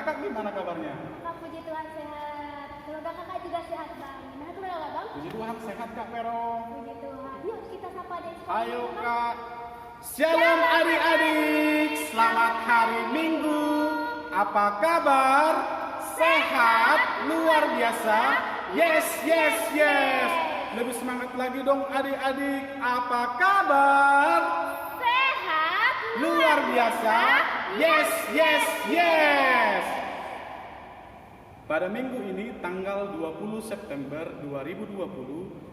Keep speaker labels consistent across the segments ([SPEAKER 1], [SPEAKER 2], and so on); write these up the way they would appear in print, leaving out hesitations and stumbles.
[SPEAKER 1] kakak gimana kabarnya?
[SPEAKER 2] Kak, puji Tuhan sehat. Keluarga kakak juga sehat, Bang. Gimana keluarga Bang?
[SPEAKER 1] Puji Tuhan sehat Kak Vero.
[SPEAKER 2] Puji Tuhan. Yuk kita sapa adik sekolah.
[SPEAKER 1] Ayo Kak. Shalom adik-adik. Selamat hari Minggu. Apa kabar? Sehat? Luar biasa? Yes, yes, yes. Lebih semangat lagi dong adik-adik. Apa kabar?
[SPEAKER 2] Sehat?
[SPEAKER 1] Luar biasa? Yes, yes, yes. Pada minggu ini tanggal 20 September 2020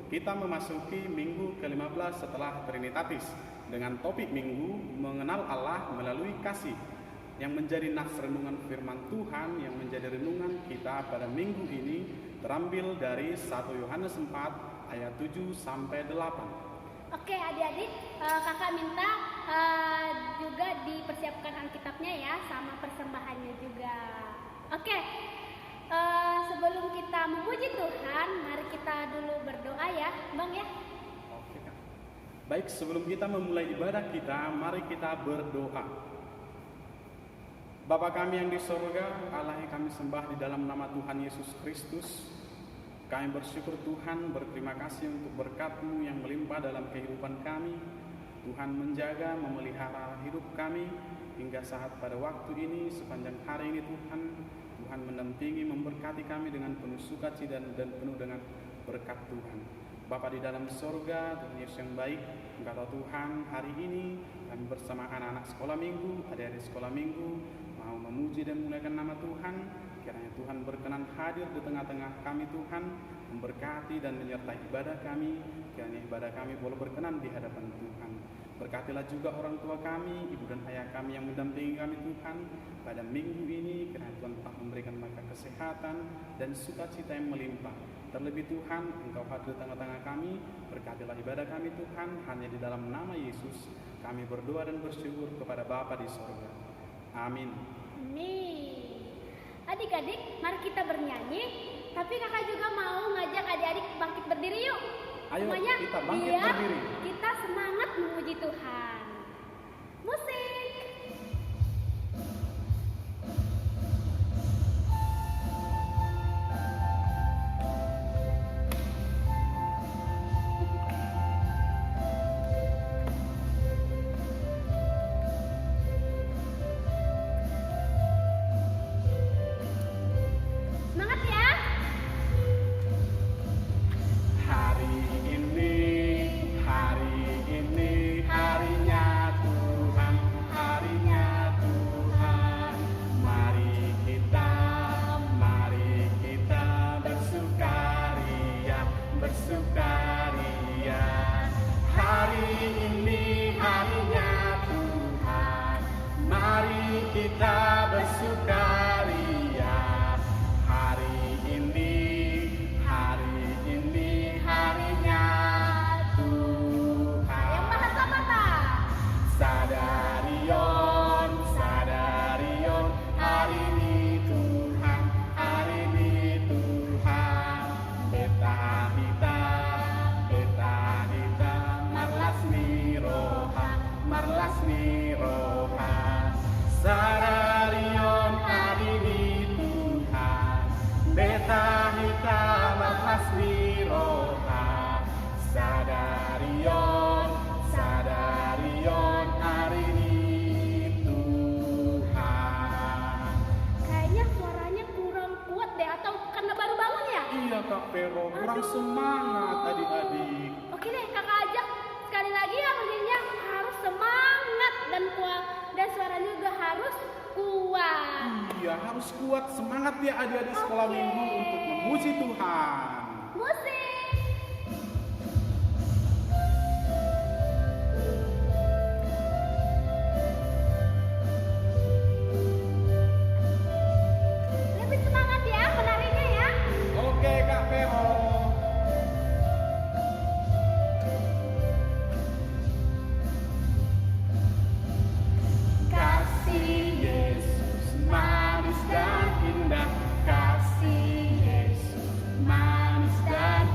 [SPEAKER 1] kita memasuki minggu ke-15 setelah Trinitatis dengan topik minggu mengenal Allah melalui kasih yang menjadi nats renungan firman Tuhan yang menjadi renungan kita pada minggu ini terambil dari 1 Yohanes 4 ayat 7 sampai 8.
[SPEAKER 2] Oke adik-adik, kakak minta juga dipersiapkan Alkitabnya ya, sama persembahannya juga. Oke, sebelum kita memuji Tuhan, mari kita dulu berdoa ya, Bang ya.
[SPEAKER 1] Oke, Kak. Baik, sebelum kita memulai ibadah kita, mari kita berdoa. Bapa kami yang di sorga, Allah yang kami sembah di dalam nama Tuhan Yesus Kristus, kami bersyukur Tuhan, berterima kasih untuk berkat-Mu yang melimpah dalam kehidupan kami. Tuhan menjaga, memelihara hidup kami hingga saat pada waktu ini, sepanjang hari ini Tuhan mendampingi, memberkati kami dengan penuh sukacita dan penuh dengan berkat Tuhan. Bapa di dalam sorga, Tuhan Yesus yang baik, Engkau tahu Tuhan, hari ini kami bersama anak-anak sekolah minggu, adik-adik sekolah minggu, mau memuji dan memuliakan nama Tuhan. Kiranya Tuhan berkenan hadir di tengah-tengah kami Tuhan, memberkati dan menyertai ibadah kami. Kiranya ibadah kami boleh berkenan di hadapan Tuhan. Berkatilah juga orang tua kami, ibu dan ayah kami yang mendampingi kami Tuhan pada minggu ini. Kiranya Tuhan telah memberikan mereka kesehatan dan sukacita yang melimpah. Terlebih Tuhan, Engkau hadir di tengah-tengah kami. Berkatilah ibadah kami Tuhan, hanya di dalam nama Yesus kami berdoa dan bersyukur kepada Bapa di sorga. Amin.
[SPEAKER 2] Amin. Adik-adik, mari kita bernyanyi. Tapi kakak juga mau ngajak adik-adik bangkit berdiri yuk.
[SPEAKER 1] Ayo
[SPEAKER 2] Semuanya,
[SPEAKER 1] kita bangkit
[SPEAKER 2] biar
[SPEAKER 1] berdiri.
[SPEAKER 2] kita semangat memuji Tuhan. Musik. Semangat ya.
[SPEAKER 1] Hari ini harinya Tuhan, harinya Tuhan. Mari kita bersukaria, bersukaria. Hari ini harinya Tuhan, mari kita bersukaria. Hari ini harinya Tuhan.
[SPEAKER 2] Yang maha samata.
[SPEAKER 1] Sadarion, hari ini Tuhan, Beta hita, marlas ni roha. Sadarion, hari ini Tuhan, Beta hita, marlas ni roha. Sadarion, hari ini Tuhan.
[SPEAKER 2] Kayaknya suaranya kurang kuat deh, atau karena baru bangun ya?
[SPEAKER 1] Iya Kak Vero, kurang
[SPEAKER 2] Aduh.
[SPEAKER 1] semangat adik-adik.
[SPEAKER 2] Oke deh, kakak ajak sekali lagi ya, berdirinya harus semangat dan kuat, dan suaranya juga harus kuat.
[SPEAKER 1] Iya, harus kuat, semangat ya adik-adik sekolah
[SPEAKER 2] Oke.
[SPEAKER 1] minggu untuk memuji Tuhan.
[SPEAKER 2] Musik. Lebih semangat ya menarinya ya.
[SPEAKER 1] Oke Kak Vero. Kasih Yesus manis dan indah, kasih Yesus manis dan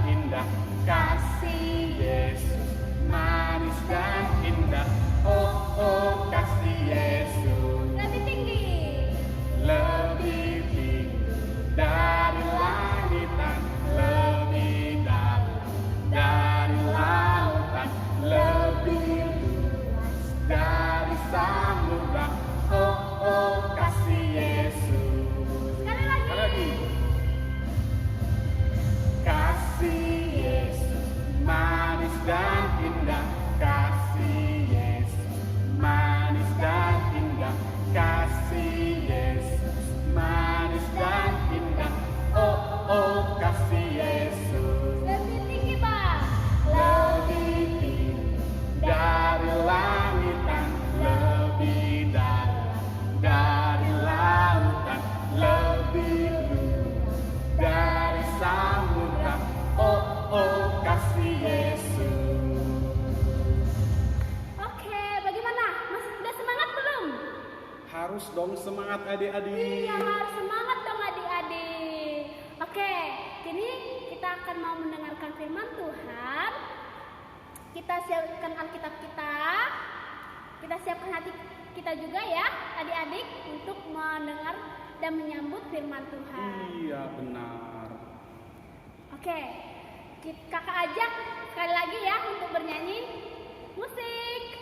[SPEAKER 1] semangat adik-adik.
[SPEAKER 2] Iya, harus semangat dong adik-adik. Oke, kini kita akan mau mendengarkan firman Tuhan. Kita siapkan Alkitab kita. Kita siapkan hati kita juga ya adik-adik untuk mendengar dan menyambut firman Tuhan.
[SPEAKER 1] Iya, benar.
[SPEAKER 2] Oke, kakak ajak sekali lagi ya untuk bernyanyi. Musik.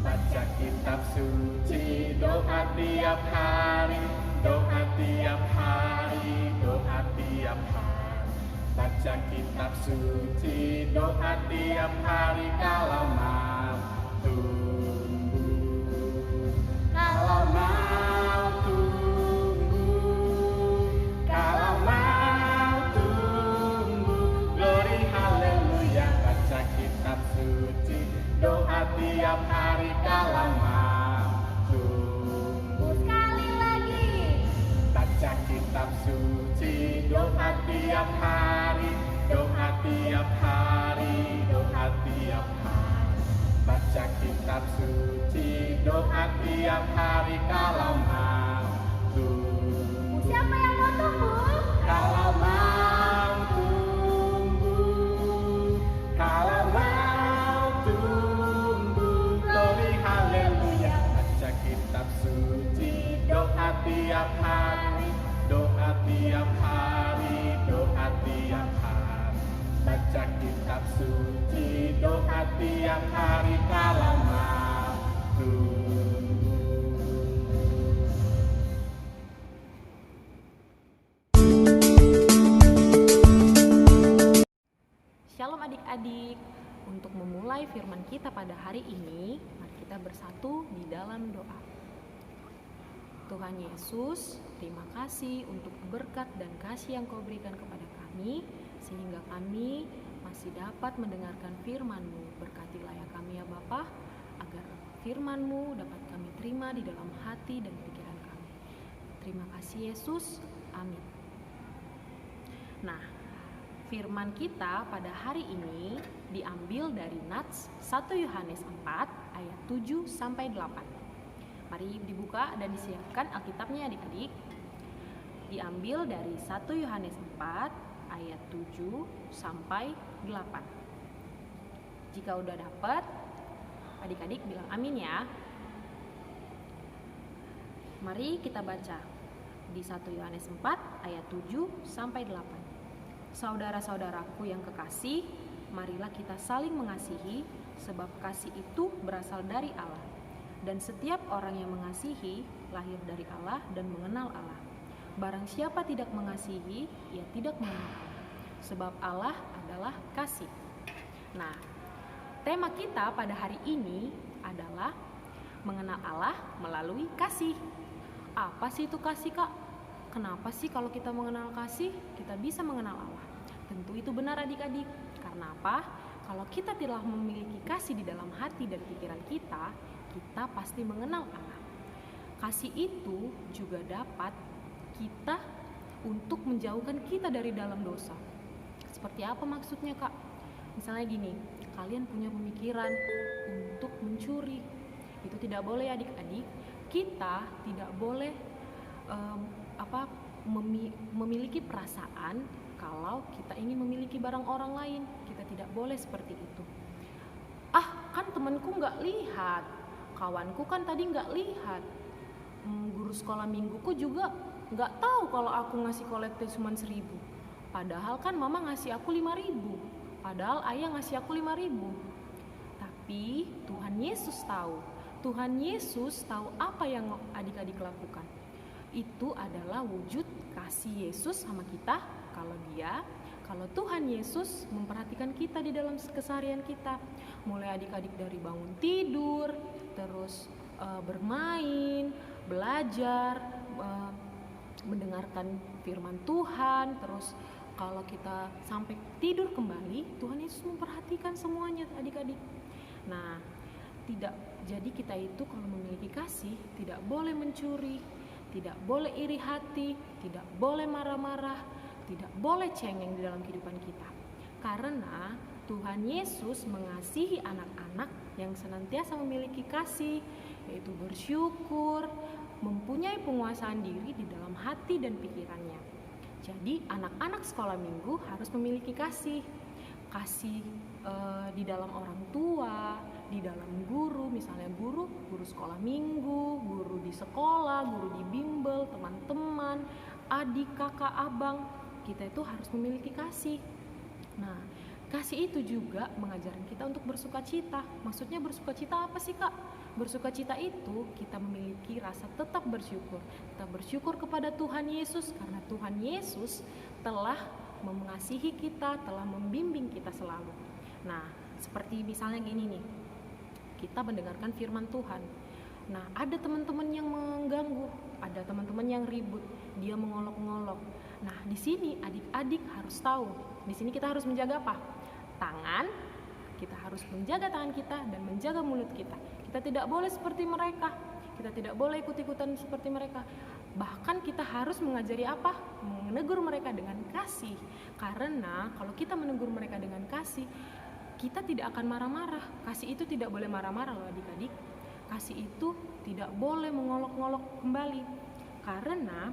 [SPEAKER 1] Baca kitab suci, doa tiap hari, doa tiap hari, doa tiap hari. Baca kitab suci, doa tiap hari kalau mau tumbuh. Kalau mau tumbuh, kalau mau tumbuh, glory haleluya. Baca kitab suci, doa tiap hari kalau mau tumbuh.
[SPEAKER 2] Sekali lagi.
[SPEAKER 1] Baca kitab suci, doa tiap hari, doa tiap hari, doa tiap hari. Baca kitab suci, doa tiap hari kalau mau tumbuh.
[SPEAKER 2] Siapa yang mau tumbuh?
[SPEAKER 1] Kalau mau tumbuh, kalau mau tumbuh, glory haleluya. Baca kitab suci, doa tiap hari, doa tiap hari, doa tiap hari. Baca kitab suci, doa tiap hari kalau mau tumbuh.
[SPEAKER 3] Shalom adik-adik. Untuk memulai firman kita pada hari ini, mari kita bersatu di dalam doa. Tuhan Yesus, terima kasih untuk berkat dan kasih yang Kau berikan kepada kami, sehingga kami masih dapat mendengarkan firman-Mu. Berkatilah ya kami ya Bapa, agar firman-Mu dapat kami terima di dalam hati dan pikiran kami. Terima kasih Yesus, amin. Nah, firman kita pada hari ini diambil dari Nats 1 Yohanes 4 ayat 7 sampai 8. Mari dibuka dan disiapkan Alkitabnya adik-adik. Diambil dari 1 Yohanes 4 ayat 7 sampai 8. Jika udah dapat, adik-adik bilang amin ya. Mari kita baca di 1 Yohanes 4 ayat 7 sampai 8. Saudara-saudaraku yang kekasih, marilah kita saling mengasihi, sebab kasih itu berasal dari Allah. Dan setiap orang yang mengasihi lahir dari Allah dan mengenal Allah. Barang siapa tidak mengasihi, ia tidak mengenal Allah, sebab Allah adalah kasih. Nah, tema kita pada hari ini adalah mengenal Allah melalui kasih. Apa sih itu kasih, Kak? Kenapa sih kalau kita mengenal kasih, kita bisa mengenal Allah? Tentu itu benar adik-adik. Karena apa? Kalau kita telah memiliki kasih di dalam hati dan pikiran kita, kita pasti mengenal Allah. Kasih itu juga dapat kita untuk menjauhkan kita dari dalam dosa. Seperti apa maksudnya, Kak? Misalnya gini, kalian punya pemikiran untuk mencuri. Itu tidak boleh adik-adik. Kita tidak boleh memiliki perasaan kalau kita ingin memiliki barang orang lain. Kita tidak boleh seperti itu. Kan temanku nggak lihat, kawanku kan tadi nggak lihat, guru sekolah mingguku juga nggak tahu kalau aku ngasih kolektif cuma 1.000. Padahal kan mama ngasih aku 5.000. Padahal ayah ngasih aku 5.000. Tapi Tuhan Yesus tahu. Tuhan Yesus tahu apa yang adik-adik lakukan. Itu adalah wujud kasih Yesus sama kita. Kalau Tuhan Yesus memperhatikan kita di dalam keseharian kita, mulai adik-adik dari bangun tidur, terus bermain, belajar, mendengarkan firman Tuhan, terus kalau kita sampai tidur kembali, Tuhan Yesus memperhatikan semuanya adik-adik. Nah, jadi kita itu kalau memiliki kasih tidak boleh mencuri, tidak boleh iri hati, tidak boleh marah-marah, tidak boleh cengeng di dalam kehidupan kita. Karena Tuhan Yesus mengasihi anak-anak yang senantiasa memiliki kasih, yaitu bersyukur, mempunyai penguasaan diri di dalam hati dan pikirannya. Jadi anak-anak sekolah minggu harus memiliki kasih di dalam orang tua, di dalam guru, misalnya guru sekolah minggu, guru di sekolah, guru di bimbel, teman-teman, adik, kakak, abang, kita itu harus memiliki kasih. Nah, kasih itu juga mengajarkan kita untuk bersuka cita. Maksudnya bersuka cita apa sih, Kak? Bersuka cita itu kita memiliki rasa tetap bersyukur. Kita bersyukur kepada Tuhan Yesus karena Tuhan Yesus telah mengasihi kita, telah membimbing kita selalu. Nah, seperti misalnya gini nih, kita mendengarkan firman Tuhan. Nah, ada teman-teman yang mengganggu, ada teman-teman yang ribut, dia mengolok-ngolok. Nah, di sini adik-adik harus tahu, di sini kita harus menjaga apa? Tangan, kita harus menjaga tangan kita dan menjaga mulut kita. Kita tidak boleh seperti mereka, kita tidak boleh ikut-ikutan seperti mereka. Bahkan kita harus mengajari apa? Menegur mereka dengan kasih. Karena kalau kita menegur mereka dengan kasih, kita tidak akan marah-marah. Kasih itu tidak boleh marah-marah loh adik-adik. Kasih itu tidak boleh mengolok-ngolok kembali. Karena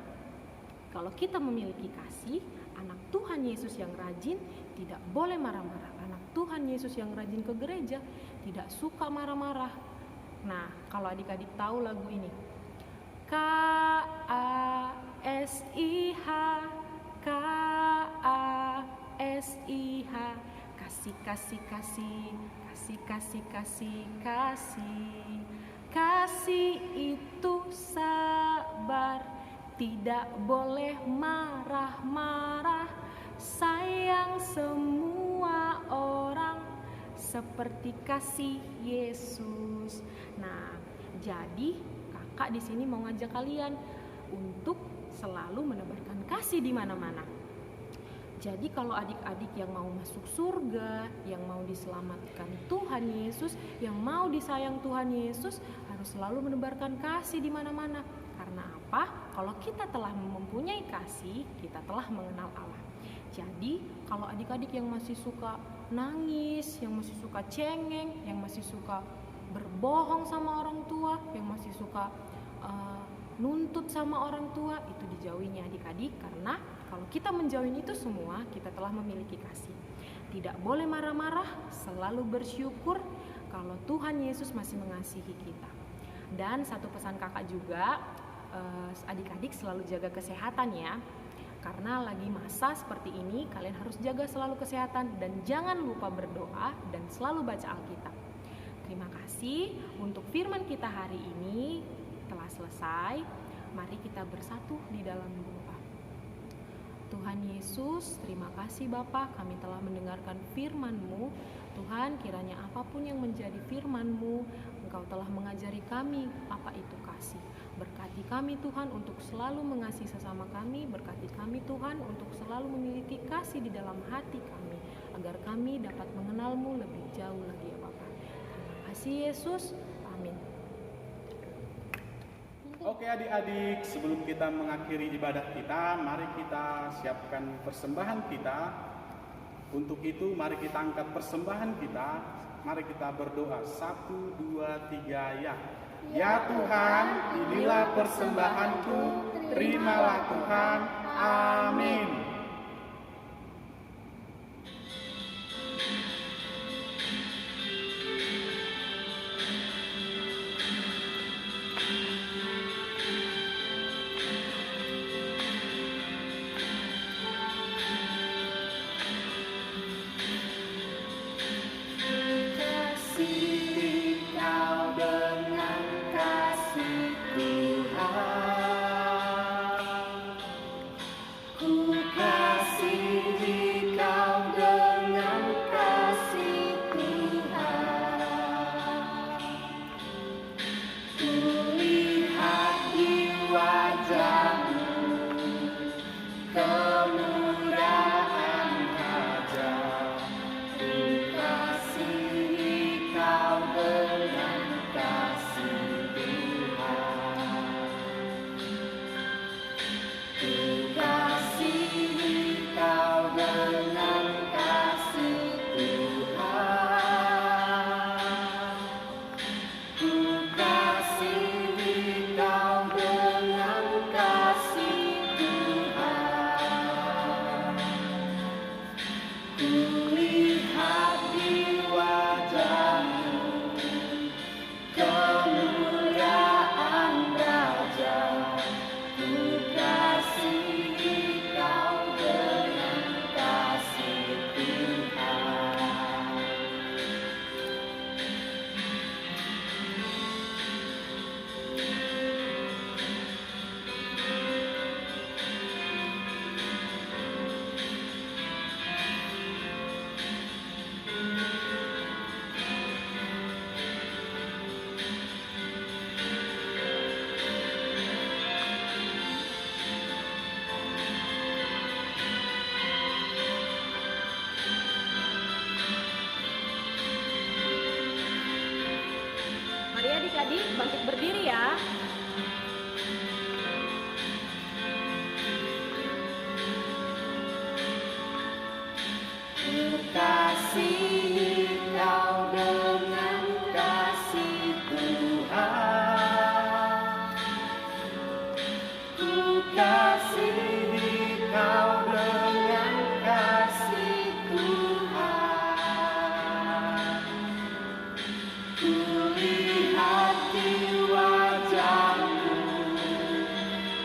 [SPEAKER 3] kalau kita memiliki kasih, anak Tuhan Yesus yang rajin tidak boleh marah-marah. Anak Tuhan Yesus yang rajin ke gereja tidak suka marah-marah. Nah, kalau adik-adik tahu lagu ini, K-A-S-I-H, K-A-S-I-H, kasih, kasih, kasih, kasih, kasih, kasih, kasih. Kasih itu sabar, tidak boleh marah-marah, sayang semua orang seperti kasih Yesus. Nah, jadi kakak di sini mau ngajak kalian untuk selalu menebarkan kasih di mana-mana. Jadi kalau adik-adik yang mau masuk surga, yang mau diselamatkan Tuhan Yesus, yang mau disayang Tuhan Yesus, harus selalu menebarkan kasih di mana-mana. Karena apa? Kalau kita telah mempunyai kasih, kita telah mengenal Allah. Jadi kalau adik-adik yang masih suka nangis, yang masih suka cengeng, yang masih suka berbohong sama orang tua, yang masih suka nuntut sama orang tua, itu dijauhinya adik-adik. Karena kalau kita menjauhin itu semua, kita telah memiliki kasih. Tidak boleh marah-marah, selalu bersyukur kalau Tuhan Yesus masih mengasihi kita. Dan satu pesan kakak juga, adik-adik selalu jaga kesehatan ya. Karena lagi masa seperti ini, kalian harus jaga selalu kesehatan dan jangan lupa berdoa dan selalu baca Alkitab. Terima kasih untuk firman kita hari ini telah selesai. Mari kita bersatu di dalam doa. Tuhan Yesus, terima kasih Bapa, kami telah mendengarkan firman-Mu. Tuhan, kiranya apapun yang menjadi firman-Mu, Engkau telah mengajari kami apa itu kasih. Berkati kami Tuhan untuk selalu mengasihi sesama kami. Berkati kami Tuhan untuk selalu memiliki kasih di dalam hati kami, agar kami dapat mengenal-Mu lebih jauh lagi ya Bapa. Terima kasih Yesus, amin.
[SPEAKER 1] Oke adik-adik, sebelum kita mengakhiri ibadah kita, mari kita siapkan persembahan kita. Untuk itu mari kita angkat persembahan kita. Mari kita berdoa 1, 2, 3 ya. Ya Tuhan, inilah persembahanku, terimalah Tuhan. Amin.
[SPEAKER 4] Ku
[SPEAKER 1] Kulihat di wajahmu kemuliaan Raja, ku kasihi kau dengan kasih Tuhan.
[SPEAKER 3] Mari adik-adik bangkit berdiri ya.
[SPEAKER 1] Ku kasihi kau dengan kasih Tuhan. Ku kasihi kau dengan kasih Tuhan. Ku lihat di wajahmu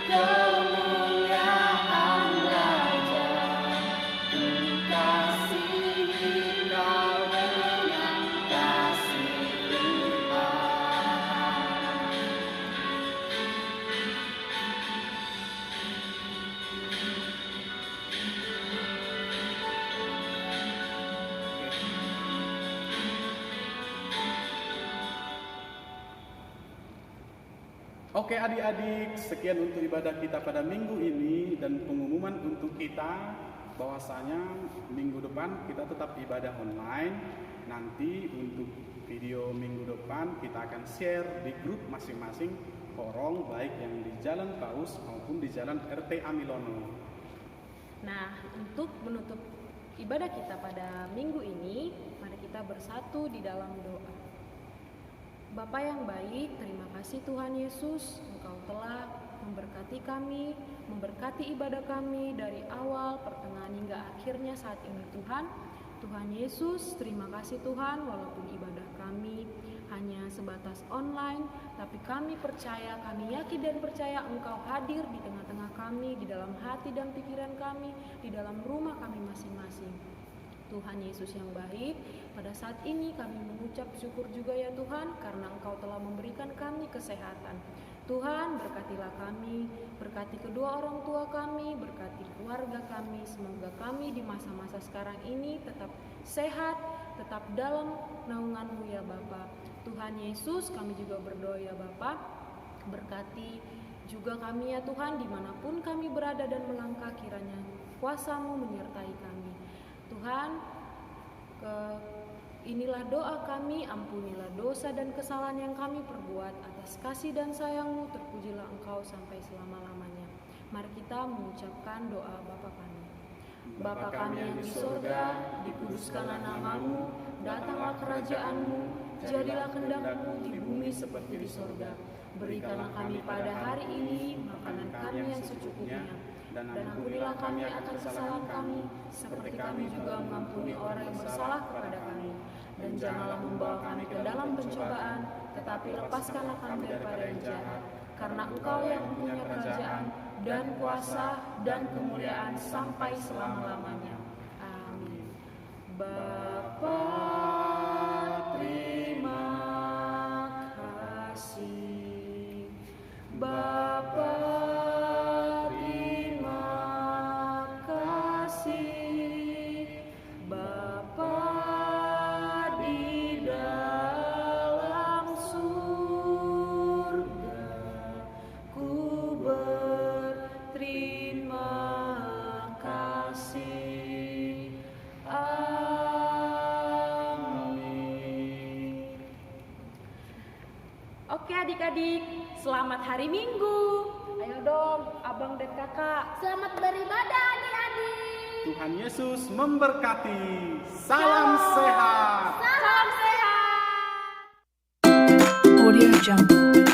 [SPEAKER 1] kemuliaan Raja, ku kasihi kau dengan kasih Tuhan. Oke adik-adik, sekian untuk ibadah kita pada minggu ini dan pengumuman untuk kita bahwasanya minggu depan kita tetap ibadah online. Nanti untuk video minggu depan kita akan share di grup masing-masing korong, baik yang di Jalan Paus maupun di Jalan RT Amilono.
[SPEAKER 3] Nah, untuk menutup ibadah kita pada minggu ini, mari kita bersatu di dalam doa. Bapa yang baik, terima kasih Tuhan Yesus, Engkau telah memberkati kami, memberkati ibadah kami dari awal, pertengahan hingga akhirnya saat ini Tuhan. Tuhan Yesus, terima kasih Tuhan, walaupun ibadah kami hanya sebatas online, tapi kami percaya, kami yakin dan percaya Engkau hadir di tengah-tengah kami, di dalam hati dan pikiran kami, di dalam rumah kami masing-masing. Tuhan Yesus yang baik, pada saat ini kami mengucap syukur juga ya Tuhan, karena Engkau telah memberikan kami kesehatan. Tuhan, berkatilah kami, berkati kedua orang tua kami, berkati keluarga kami. Semoga kami di masa-masa sekarang ini tetap sehat, tetap dalam naungan-Mu ya Bapa. Tuhan Yesus, kami juga berdoa ya Bapa, berkati juga kami ya Tuhan, dimanapun kami berada dan melangkah, kiranya kuasa-Mu menyertai kami. Tuhan, inilah doa kami, ampunilah dosa dan kesalahan yang kami perbuat. Atas kasih dan sayang-Mu, terpujilah Engkau sampai selama-lamanya. Mari kita mengucapkan doa Bapa kami. Bapa kami yang di surga, dikuduskanlah nama-Mu, datanglah kerajaan-Mu, jadilah kehendak-Mu di bumi seperti di surga. Berikanlah kami pada hari ini makanan kami yang secukupnya, dan ampunilah kami akan kesalahan kami, seperti kami juga mengampuni orang yang bersalah kepada kami. Dan janganlah membawa kami ke dalam pencobaan, tetapi lepaskanlah kami daripada yang jahat. Karena Engkau yang punya kerajaan, dan kuasa, dan kemuliaan sampai selama-lamanya. Amin. Bapa, terima kasih. Bapa, oke adik-adik, selamat hari Minggu. Ayo dong, abang dan kakak.
[SPEAKER 2] Selamat beribadah adik-adik.
[SPEAKER 1] Tuhan Yesus memberkati. Salam sehat.
[SPEAKER 2] Salam sehat.
[SPEAKER 4] Audio Jungle.